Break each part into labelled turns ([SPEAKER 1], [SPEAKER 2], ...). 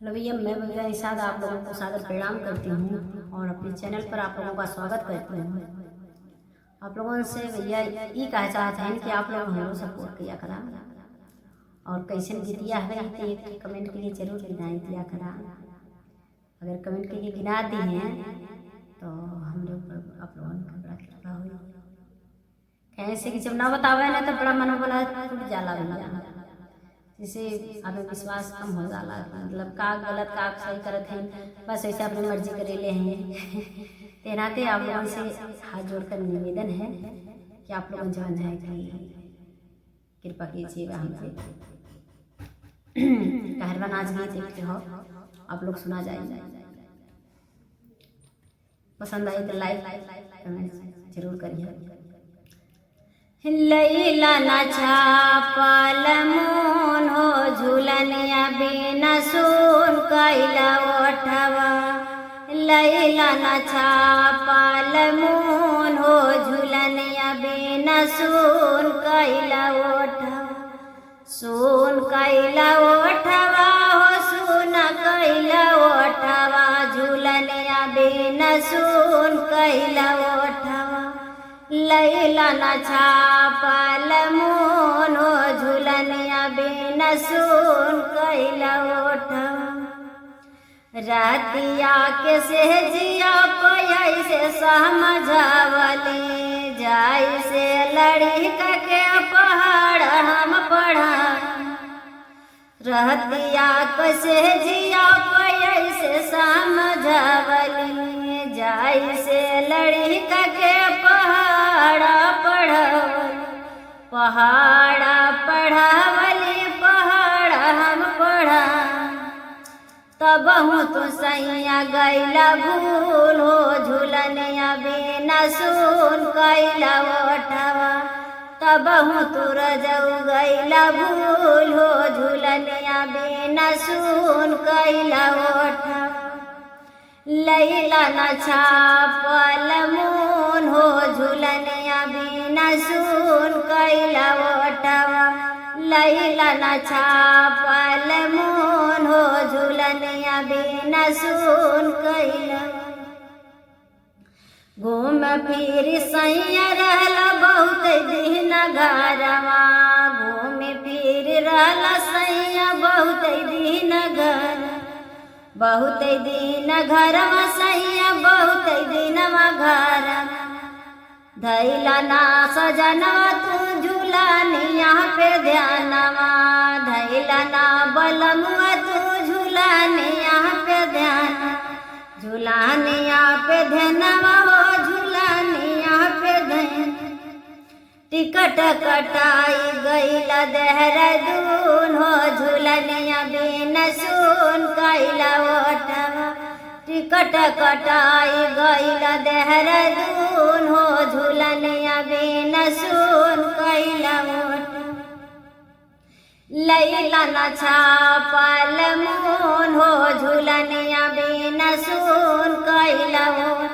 [SPEAKER 1] Hello भैया, मैं भैया निषाद आप लोगों को सादर प्रणाम करती हूँ और अपने चैनल पर आप लोगों का स्वागत करती हूँ। आप लोगों से भैया ये कहा चाहते हैं कि आप लोग हमको सपोर्ट किया करा और कैसे गीतिया है तो एक कमेंट के लिए जरूर गिनाई दिया करा। अगर कमेंट के लिए गिना दी हैं तो हम लोग आप लोगों का बड़ा कृपा हुई। कैसे कि जब ना बतावे ना तो बड़ा मनोबल टूट जाला भैया, जिसे हमें विश्वास कम हो जाला, मतलब का गलत का सही करत हैं, बस ऐसे अपनी मर्जी करे ले हैं। तेनाते आप लोगों से हाथ जोड़कर निवेदन है कि आप लोगों जो है कि कृपा कीजिएगा हमसे। कहरवा नाच गीत देखते हो आप लोग, सुना जाए, पसंद आई तो लाइक कमेंट जरूर करिए। लैला ना छापल मोन हो झूलनिया बिना सुन कैला ओठवा। लैला ना छापल मोन हो झूलनिया बिना सुन कैला ओठवा। सुन कैला ओठवा हो सुन कैला ओठवा, झूलनिया बिना सुन कैला ओठवा। लैला ना छापल मोन हो झूलनिया बिना सुन कैला ओठवा। रातिया के सहजिया पय से समझावली, जाय से लड़ी के पहाड़ हम पढ़ा। रहतिया के सहजिया पय से समझावली, जाय से लड़ी के पहाड़ा पढ़ावली, पहाड़ हम पढ़ा। तब हूँ तो सैया गैला भूल हो झूलनिया बिना सुन कैला ओठवा। तब हूँ तो रजऊ गैला भूल हो झूलनिया बिना सुन कैला ओठवा। लैला ना छापल मोन हो झूलनिया बिना सुन कैला ओठवा। लैला ना छापल मोन हो झूलनिया बिना सुन कैला। घूम फिर सैया रहला बहुत दिन घरवा, घूम फिर रहला सैया बहुत दिन घर। बहुत दिन घरवा सैया बहुत दिनवा घर। धैला ना सजनवा तू झूलनिया पे ध्यानवा। धैला ना बलमुआ तू झूलनिया पे ध्यान। झूलनिया पे ध्यानवा हो झूलनिया पे ध्यान। टिकट कटाई गैला देहरादून हो झूलनिया बिना सुन कैला ओठवा। टिकट कटाई गैला देहरादून हो झूलनिया बिना सुन कैला ओठवा। लैला ना छापल मोन हो झूलनिया बिना सुन कैला ओठवा।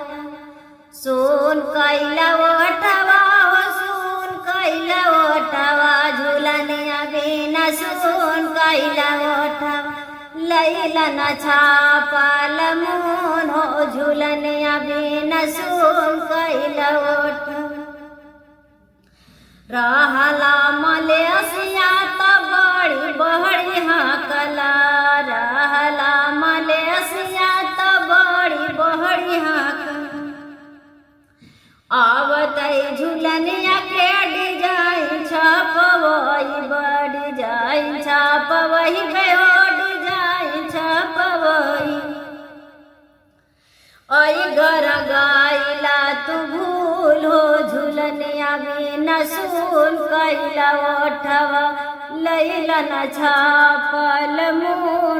[SPEAKER 1] सुन कैला ओठवा हो सुन कैला ओठवा, झूलनिया बिना सुन कैला ओठवा। लैला ना छापल मोन हो झूलनिया बिना सुन कैला ओठवा। रहला मलेशिया त बड़ी बड़ी हाकला। रहला मलेशिया त बड़ी बड़ी हाकला। आवतई झूलनिया के डिजाइन छपवई, बड़ी डिजाइन छपवई भयो डिजाइन छपवई। आई घर गाइला तू भूल हो झूलनिया बिना सुन कैला ओठवा। लैला ना छापल मोन।